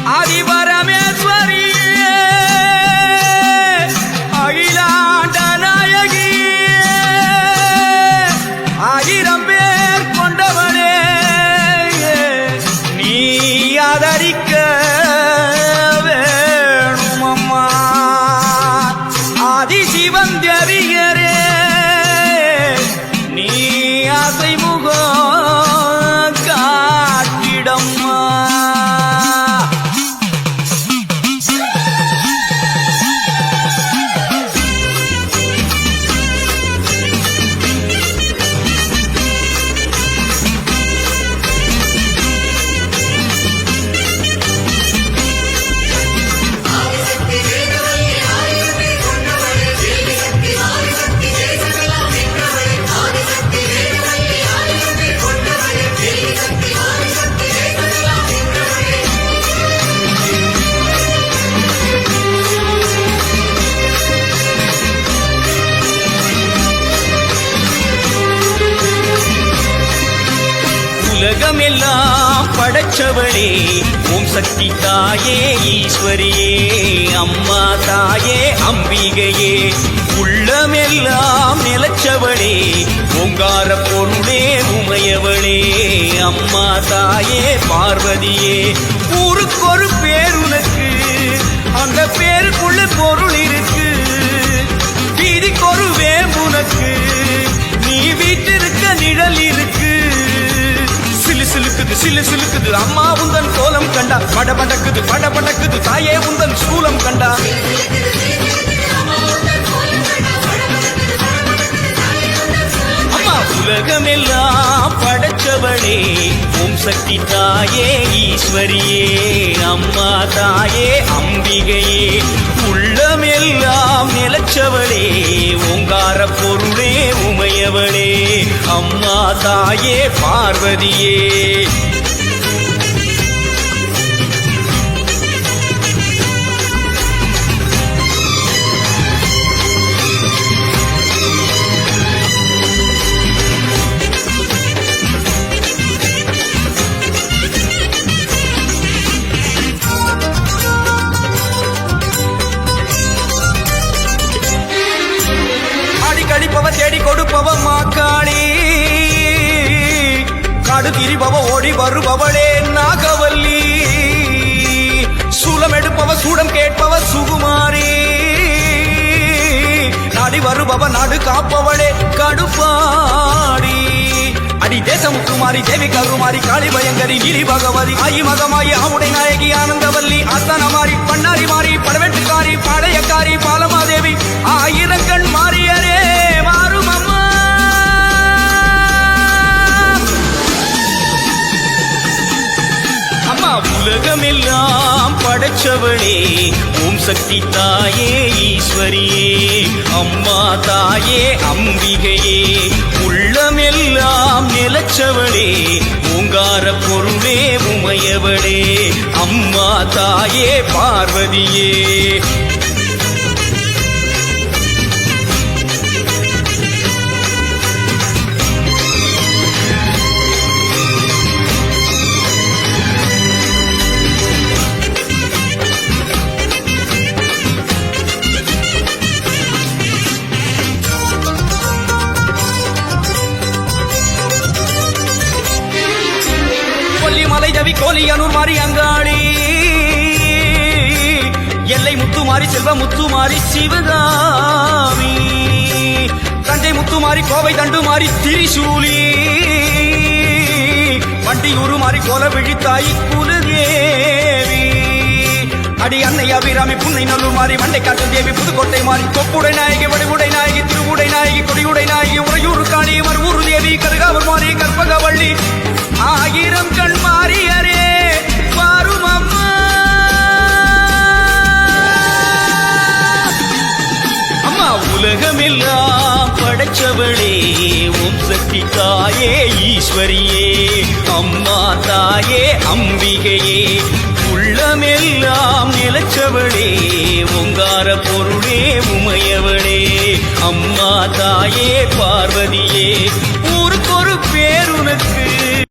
ஆதிபரமேஸ்வரியே அகிலாண்ட நாயகியே ஆயிரம் பேர் கொண்டவனே நீ ஆதரிக்க வேணுமம்மா ஆதிசிவன் தேவியரே நீ ஆசை முகம் காட்டிடம்மா உலகமெல்லாம் படைச்சவளே ஓம் சக்தி தாயே ஈஸ்வரியே அம்மா தாயே அம்பிகையே உள்ளமெல்லாம் நிலச்சவளே ஓங்கார பொருளே உமையவளே அம்மா தாயே பார்வதியே ஊருக்கொரு பேர் உனக்கு அந்த பேருக்குள்ள பொருள் இருக்கு வீதிக்கொரு வேம்புனக்கு நீ வீட்டிருக்க நிழல் இருக்கு சிலு சிலுக்குது அம்மா உந்தன் கோலம் கண்டா படபடக்குது தாயே உந்தன் சூலம் கண்டா அம்மா உலகமெல்லாம் படைச்சவளே ஓம் சக்தி தாயே ஈஸ்வரியே அம்மா தாயே அம்பிகையே உள்ளமெல்லாம் நிலச்சவளே ஓங்கார பொருளே உமையவளே அம்மா தாயே பார்வதியே கடிப்பவ தேடி கொடுப்பவ மாக்காளி காடு திரிபவ ஓடி வருபவளே நாகவல்லி சூலம் எடுப்பவ சூடம் கேட்பவ சுகுமாரி நாடி வருபவ நாடு காப்பவளே கடுப்பாடி அடி தேசமுத்துமாரி தேவி கருமாரி காளி பயங்கரி நீலி பகவதி ஆயி மகமாயி ஆவுடை நாயகி ஆனந்தவல்லி அத்தனமாரி பண்ணாரி மாறி படவெட்டுக்காரி பாளையக்காரி பாலமாதேவி ஆயிரங்கண் மாறியரே மாறும் அம்மா அம்மா உலகமெல்லாம் படைச்சவளே ஓம் சக்தி தாயே ஈஸ்வரியே அம்மா தாயே அம்பிகையே உள்ளமெல்லாம் நிலச்சவளே ஓங்கார பொருளே உமையவளே அம்மா தாயே பார்வதியே கோலியனூர் மாறி அங்காளி எல்லை முத்துமாரி செல்வ முத்துமாரி சிவகாமி தஞ்சை முத்துமாரி கோவை தண்டுமாரி திரிசூலி வண்டியூரு மாறி கோல விழித்தாய் குலதேவி அடி அன்னை அபிராமி புன்னை நல்லூர் மாறி மண்டை காட்டு தேவி புதுக்கோட்டை மாறி கொப்புடை நாயகி வடிவுடை நாயகி திருவுடை நாயகி கொடியுடை நாயகி உறையூர் காளி மறுவூர் தேவி கருகாவூர் மாறி கற்பகவள்ளி ஆயிரம் கண் மாறியரே பாரும் அம்மா அம்மா உலகமெல்லாம் படைச்சவளே ஓம் சக்தி தாயே ஈஸ்வரியே அம்மா தாயே அம்பிகையே உள்ளமெல்லாம் நிலச்சவளே ஓங்கார பொருளே உமையவளே அம்மா தாயே